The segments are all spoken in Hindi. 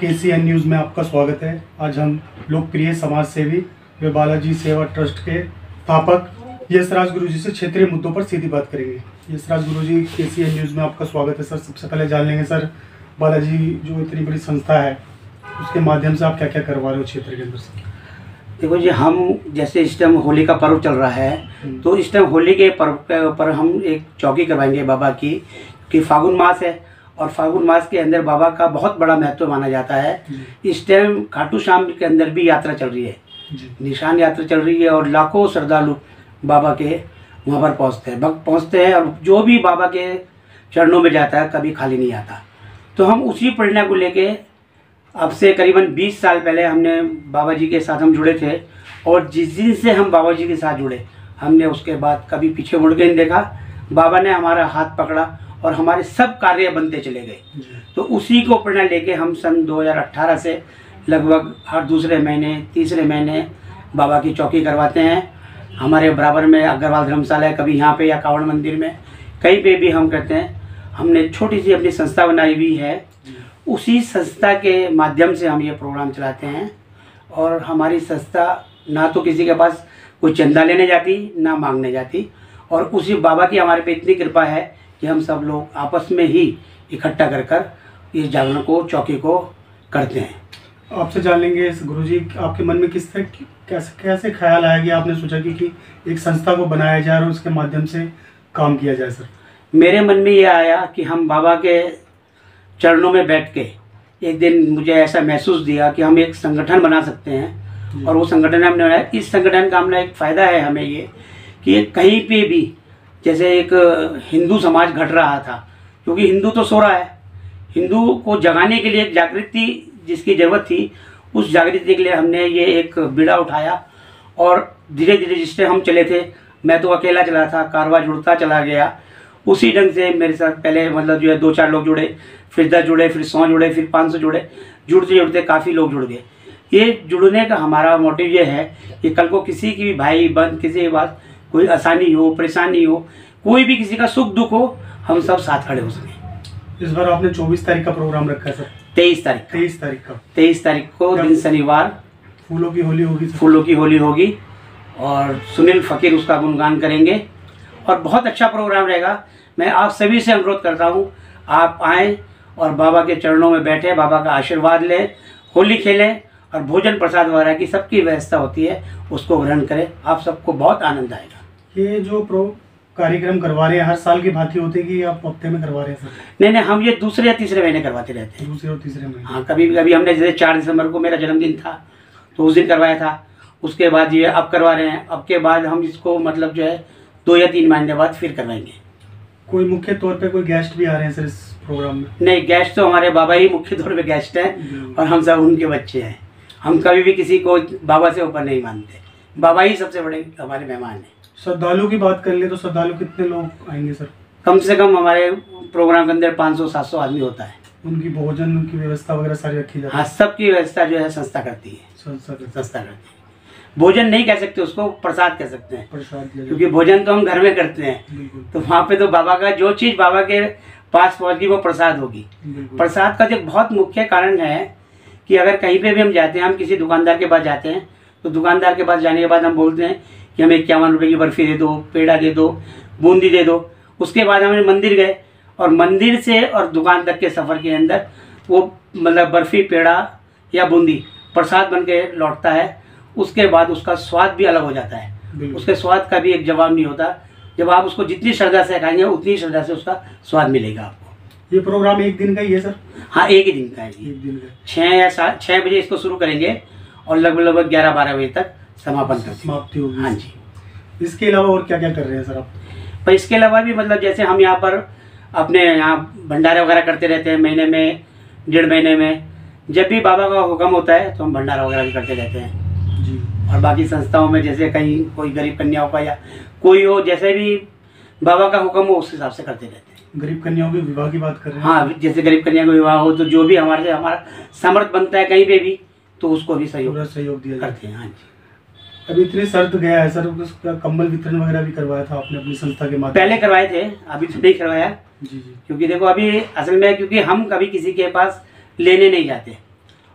KCN न्यूज़ में आपका स्वागत है। आज हम लोकप्रिय समाज सेवी व बालाजी सेवा ट्रस्ट के स्थापक यशराज गुरुजी से क्षेत्रीय मुद्दों पर सीधी बात करेंगे। यशराज गुरुजी, KCN न्यूज़ में आपका स्वागत है सर। सबसे पहले जान लेंगे सर, बालाजी जो इतनी बड़ी संस्था है उसके माध्यम से आप क्या क्या करवा रहे हो क्षेत्र के अंदर से? देखो जी, हम जैसे इस टाइम होली का पर्व चल रहा है तो इस टाइम होली के पर्व के ऊपर हम एक चौकी करवाएंगे बाबा की, कि फागुन मास है और फागुन मास के अंदर बाबा का बहुत बड़ा महत्व माना जाता है। इस टाइम खाटू श्याम के अंदर भी यात्रा चल रही है, निशान यात्रा चल रही है और लाखों श्रद्धालु बाबा के वहाँ पर पहुँचते हैं, भक्त पहुँचते हैं और जो भी बाबा के चरणों में जाता है कभी खाली नहीं आता। तो हम उसी प्रेरणा को लेके अब से करीबन 20 साल पहले हमने बाबा जी के साथ हम जुड़े थे और जिस दिन से हम बाबा जी के साथ जुड़े हमने उसके बाद कभी पीछे मुड़ के नहीं देखा। बाबा ने हमारा हाथ पकड़ा और हमारे सब कार्य बनते चले गए। तो उसी को प्रेरणा लेके हम सन 2018 से लगभग हर दूसरे महीने तीसरे महीने बाबा की चौकी करवाते हैं। हमारे बराबर में अग्रवाल धर्मशाला है, कभी यहाँ पे या कावड़ मंदिर में कहीं पे भी हम करते हैं। हमने छोटी सी अपनी संस्था बनाई हुई है, उसी संस्था के माध्यम से हम ये प्रोग्राम चलाते हैं। और हमारी संस्था ना तो किसी के पास कोई चंदा लेने जाती ना मांगने जाती, और उसी बाबा की हमारे पे इतनी कृपा है कि हम सब लोग आपस में ही इकट्ठा कर कर इस जागरण को, चौकी को करते हैं। आपसे जान लेंगे गुरुजी, आपके मन में किस तरह कैसे ख्याल आया कि आपने सोचा कि एक संस्था को बनाया जाए और उसके माध्यम से काम किया जाए? सर, मेरे मन में ये आया कि हम बाबा के चरणों में बैठ के एक दिन मुझे ऐसा महसूस दिया कि हम एक संगठन बना सकते हैं और वो संगठन हमने बनाया। इस संगठन का हमने एक फ़ायदा है हमें ये कि कहीं पे भी जैसे एक हिंदू समाज घट रहा था, क्योंकि हिंदू तो सो रहा है, हिंदू को जगाने के लिए एक जागृति जिसकी ज़रूरत थी, उस जागृति के लिए हमने ये एक बीड़ा उठाया और धीरे धीरे जिस टाइम हम चले थे, मैं तो अकेला चला था, कारवा जुड़ता चला गया। उसी ढंग से मेरे साथ पहले मतलब जो है 2-4 लोग जुड़े, फिर 10 जुड़े, फिर 100 जुड़े, फिर 500 जुड़े, जुड़ते जुड़ते काफ़ी लोग जुड़ गए। ये जुड़ने का हमारा मोटिव ये है कि कल को किसी की भी भाई बंद किसी के पास कोई आसानी हो, परेशानी हो, कोई भी किसी का सुख दुख हो, हम सब साथ खड़े हो सकें। इस बार आपने 24 तारीख का प्रोग्राम रखा है सर? 23 तारीख को दिन शनिवार फूलों की होली होगी। फूलों की होली होगी और सुनील फकीर उसका गुणगान करेंगे और बहुत अच्छा प्रोग्राम रहेगा। मैं आप सभी से अनुरोध करता हूँ, आप आएँ और बाबा के चरणों में बैठे, बाबा का आशीर्वाद लें, होली खेलें और भोजन प्रसाद वगैरह की सबकी व्यवस्था होती है, उसको ग्रहण करें। आप सबको बहुत आनंद आएगा। ये जो कार्यक्रम करवा रहे हैं हर साल की भांति होते हैं कि आप हफ्ते में करवा रहे हैं सर? नहीं, हम ये दूसरे या तीसरे महीने करवाते रहते हैं। दूसरे और तीसरे महीने? हाँ, कभी कभी हमने जैसे 4 दिसंबर को मेरा जन्मदिन था तो उस दिन करवाया था। उसके बाद ये अब करवा रहे हैं। अब के बाद हम इसको मतलब जो है 2 या 3 महीने बाद फिर करवाएंगे। कोई मुख्य तौर पे कोई गेस्ट भी आ रहे हैं सर इस प्रोग्राम में? नहीं, गेस्ट तो हमारे बाबा ही मुख्य तौर पे गेस्ट हैं और हम सब उनके बच्चे हैं। हम कभी भी किसी को बाबा से ऊपर नहीं मानते, बाबा ही सबसे बड़े हमारे मेहमान हैं। श्रद्धालु की बात कर ले तो श्रद्धालु कितने लोग आएंगे सर? कम से कम हमारे प्रोग्राम के अंदर 500-700 आदमी होता है। उनकी भोजन की व्यवस्था वगैरह सारी रखी जाती है? हाँ, सबकी व्यवस्था जो है संस्था करती है। संस्था करती है। भोजन नहीं कह सकते उसको, प्रसाद कह सकते हैं, प्रसाद, क्योंकि भोजन तो हम घर में करते हैं। तो वहाँ पे तो बाबा का जो चीज़ बाबा के पास पहुँचगी वो प्रसाद होगी। प्रसाद का जो बहुत मुख्य कारण है कि अगर कहीं पे भी हम जाते हैं, हम किसी दुकानदार के पास जाते हैं तो दुकानदार के पास जाने के बाद हम बोलते हैं कि हमें 51 रुपये की बर्फ़ी दे दो, पेड़ा दे दो, बूंदी दे दो। उसके बाद हम मंदिर गए और मंदिर से और दुकान तक के सफ़र के अंदर वो मतलब बर्फ़ी, पेड़ा या बूंदी प्रसाद बन के लौटता है। उसके बाद उसका स्वाद भी अलग हो जाता है, उसके स्वाद का भी एक जवाब नहीं होता। जब आप उसको जितनी श्रद्धा से खाएंगे उतनी श्रद्धा से उसका स्वाद मिलेगा आपको। ये प्रोग्राम एक दिन का ही है सर? हाँ, एक ही दिन का है। एक दिन का 6 बजे इसको शुरू करेंगे और लगभग 11-12 बजे तक समाप्ति होगी। हाँ जी। इसके अलावा और क्या क्या कर रहे हैं सर आप? पर इसके अलावा भी मतलब जैसे हम यहाँ पर अपने यहाँ भंडारे वगैरह करते रहते हैं, महीने में 1.5 महीने में जब भी बाबा का हुक्म होता है तो हम भंडारा वगैरह भी करते रहते हैं जी। और बाकी संस्थाओं में जैसे कहीं कोई गरीब कन्याओं का या कोई हो, जैसे भी बाबा का हुक्म हो उस हिसाब से करते रहते हैं। गरीब कन्याओं के विवाह की बात कर रहे हैं? हाँ, जैसे गरीब कन्या का विवाह हो तो जो भी हमारा सामर्थ बनता है कहीं पे भी तो उसको भी सहयोग दिया करते हैं। हाँ जी। अभी इतने सर्द गया है सर, उसका कंबल वितरण वगैरह भी करवाया था आपने अपनी संस्था के माध्यम? पहले करवाए थे, अभी तो नहीं करवाया जी। क्योंकि देखो अभी असल में क्योंकि हम कभी किसी के पास लेने नहीं जाते,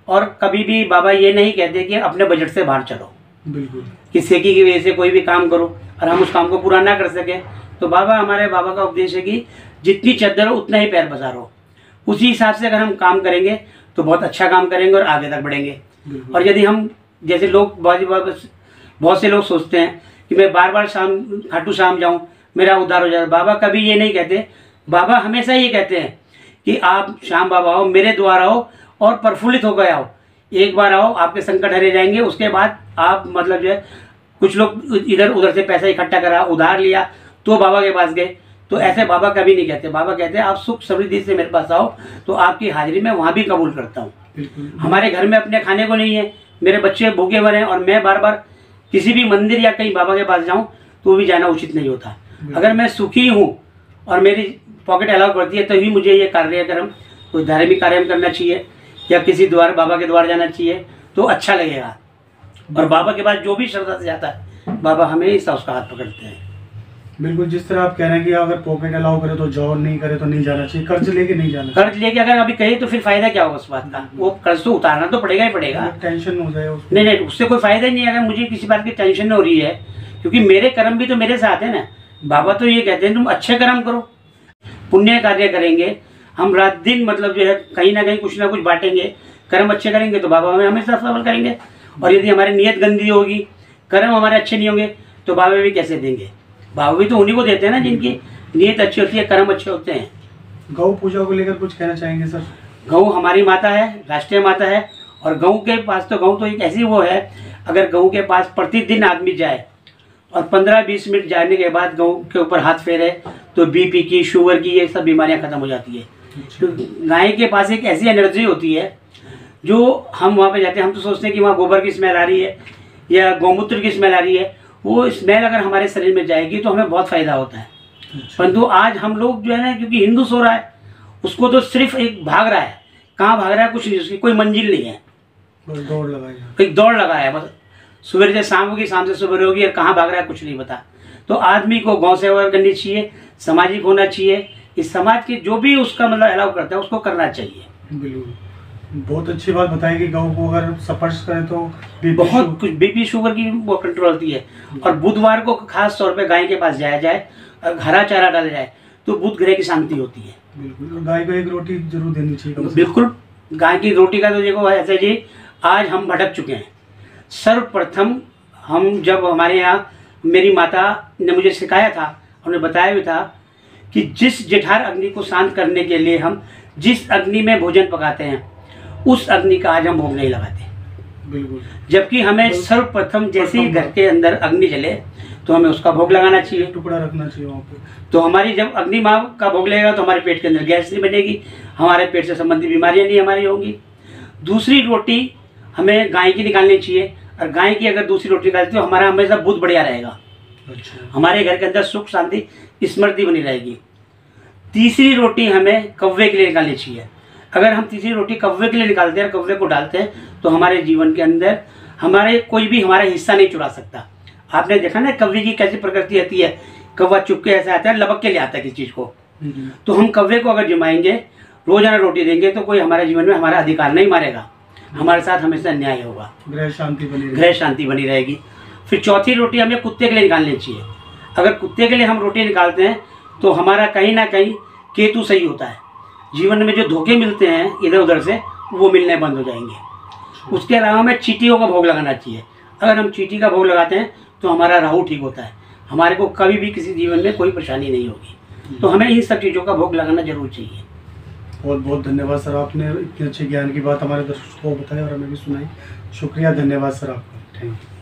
और कभी भी बाबा ये नहीं कहते कि अपने बजट से बाहर चलो, बिल्कुल, कि सेकी की वजह से कोई भी काम करो और हम उस काम को पूरा ना कर सके। तो हमारे बाबा का उपदेश है कि जितनी चद्दर हो उतना ही पैर पसारो। उसी हिसाब से अगर हम काम करेंगे तो बहुत अच्छा काम करेंगे और आगे तक बढ़ेंगे। और यदि हम जैसे लोग बहुत से लोग सोचते हैं कि मैं बार बार खाटू श्याम जाऊँ मेरा उद्धार हो जाएगा, बाबा कभी ये नहीं कहते। बाबा हमेशा ये कहते हैं कि आप श्याम बाबा आओ, मेरे द्वार आओ और प्रफुल्लित होकर आओ। एक बार आओ, आपके संकट हरे जाएंगे। उसके बाद आप मतलब जो है, कुछ लोग इधर उधर से पैसा इकट्ठा करा, उधार लिया तो बाबा के पास गए, तो ऐसे बाबा कभी नहीं कहते। बाबा कहते हैं आप सुख समृद्धि से मेरे पास आओ तो आपकी हाजिरी मैं वहाँ भी कबूल करता हूँ। हमारे घर में अपने खाने को नहीं है, मेरे बच्चे भूखे मरे और मैं बार बार किसी भी मंदिर या कहीं बाबा के पास जाऊँ तो भी जाना उचित नहीं होता। अगर मैं सुखी हूँ और मेरी पॉकेट अलाउ करती है तभी मुझे ये कार्यक्रम, कोई धार्मिक कार्य करना चाहिए या किसी द्वार बाबा के द्वार जाना चाहिए तो अच्छा लगेगा। और बाबा के पास जो भी श्रद्धा से जाता है बाबा हमेशा उसका हाथ पकड़ते हैं। बिल्कुल, जिस तरह आप कह रहे हैं कि अगर पॉकेट अलाउ करे तो जाओ, नहीं करे तो नहीं जाना चाहिए, कर्ज लेके नहीं जाना। कर्ज लेके अगर अभी कहे तो फिर फायदा क्या होगा उस बात का? वो कर्ज तो उतारना तो पड़ेगा ही पड़ेगा। टेंशन हो जाए उसको। नहीं, उससे कोई फायदा ही नहीं है। अगर मुझे किसी बात की टेंशन हो रही है, क्योंकि मेरे कर्म भी तो मेरे साथ है ना। बाबा तो ये कहते हैं तुम अच्छे कर्म करो, पुण्य कार्य करेंगे, हम रात दिन मतलब जो है कहीं ना कहीं कुछ ना कुछ बांटेंगे, कर्म अच्छे करेंगे तो बाबा हमें हमेशा सफल करेंगे। और यदि हमारी नीयत गंदी होगी, कर्म हमारे अच्छे नहीं होंगे तो बाबा भी कैसे देंगे? बाबा भी तो उन्हीं को देते हैं ना जिनकी नीयत अच्छी होती है, कर्म अच्छे होते हैं। गौ पूजा को लेकर कुछ कहना चाहेंगे सर? गौ हमारी माता है, राष्ट्रीय माता है। और गौ के पास तो गौ तो एक ऐसी वो है, अगर गौ के पास प्रतिदिन आदमी जाए और 15-20 मिनट जाने के बाद गौ के ऊपर हाथ फेरे तो बीपी की, शुगर की, ये सब बीमारियां खत्म हो जाती है। तो गाय के पास एक ऐसी एनर्जी होती है जो हम वहाँ पे जाते हैं, हम तो सोचते हैं कि वहाँ गोबर की स्मेल आ रही है या गौमूत्र की स्मेल आ रही है। वो स्मेल अगर हमारे शरीर में जाएगी तो हमें बहुत फायदा होता है। परंतु आज हम लोग जो है ना, क्योंकि हिंदू सो रहा है, उसको तो सिर्फ एक भाग रहा है। कहाँ भाग रहा है? कुछ नहीं, उसकी कोई मंजिल नहीं है, दौड़ लगाई, एक दौड़ लगा है बस। सुबह से शाम होगी, शाम से सुबह होगी, और कहाँ भाग रहा है कुछ नहीं पता। तो आदमी को गौ सेवा करनी चाहिए, सामाजिक होना चाहिए। इस समाज के जो भी उसका मतलब अलाउ करता है उसको करना चाहिए। बिल्कुल, बहुत अच्छी बात बताई कि गौ को अगर स्पर्श करें तो बहुत कुछ बीपी शुगर की वो कंट्रोल होती है। और बुधवार को खास तौर पे गाय के पास जाया जाए और हरा चारा डाला जाए तो बुध ग्रह की शांति होती है। बिल्कुल, गाय को एक रोटी जरूर देनी चाहिए। बिल्कुल, गाय की रोटी का तो देखो ऐसे जी, आज हम भटक चुके हैं। सर्वप्रथम हम जब हमारे यहाँ मेरी माता ने मुझे सिखाया था, उन्हें बताया भी था कि जिस जेठार अग्नि को शांत करने के लिए हम जिस अग्नि में भोजन पकाते हैं उस अग्नि का आज हम भोग नहीं लगाते। बिल्कुल, जबकि हमें सर्वप्रथम जैसे ही घर के अंदर अग्नि जले तो हमें उसका भोग लगाना चाहिए, टुकड़ा रखना चाहिए वहाँ पे। तो हमारी जब अग्नि माँ का भोग लगेगा तो हमारे पेट के अंदर गैस नहीं बनेगी, हमारे पेट से संबंधित बीमारियाँ नहीं हमारी होंगी। दूसरी रोटी हमें गाय की निकालनी चाहिए, और गाय की अगर दूसरी रोटी निकालती हो हमारा हमेशा बुध बढ़िया रहेगा। अच्छा, हमारे घर के अंदर सुख शांति स्मृति बनी रहेगी। तीसरी रोटी हमें कौवे के लिए निकालनी चाहिए। अगर हम तीसरी रोटी कौवे के लिए निकालते हैं, कौवे को डालते हैं, तो हमारे जीवन के अंदर हमारे कोई भी हमारा हिस्सा नहीं चुरा सकता। आपने देखा ना कौवे की कैसी प्रकृति आती है, कौवा चुपके ऐसा आता है, लपक के ले आता है किसी चीज़ को। तो हम कौवे को अगर जमाएंगे, रोजाना रोटी देंगे, तो कोई हमारे जीवन में हमारा अधिकार नहीं मारेगा, हमारे साथ हमेशा न्याय होगा, ग्रह शांति बनी रहेगी। फिर चौथी रोटी हमें कुत्ते के लिए निकालनी चाहिए। अगर कुत्ते के लिए हम रोटी निकालते हैं तो हमारा कहीं ना कहीं केतु सही होता है। जीवन में जो धोखे मिलते हैं इधर उधर से वो मिलने बंद हो जाएंगे। उसके अलावा हमें चींटियों का भोग लगाना चाहिए। अगर हम चींटी का भोग लगाते हैं तो हमारा राहु ठीक होता है, हमारे को कभी भी किसी जीवन में कोई परेशानी नहीं होगी। तो हमें इन सब चीज़ों का भोग लगाना जरूर चाहिए। बहुत बहुत धन्यवाद सर, आपने इतने अच्छे ज्ञान की बात हमारे दर्शकों को बताई और हमें भी सुनाई। शुक्रिया, धन्यवाद सर आपका। Thank you.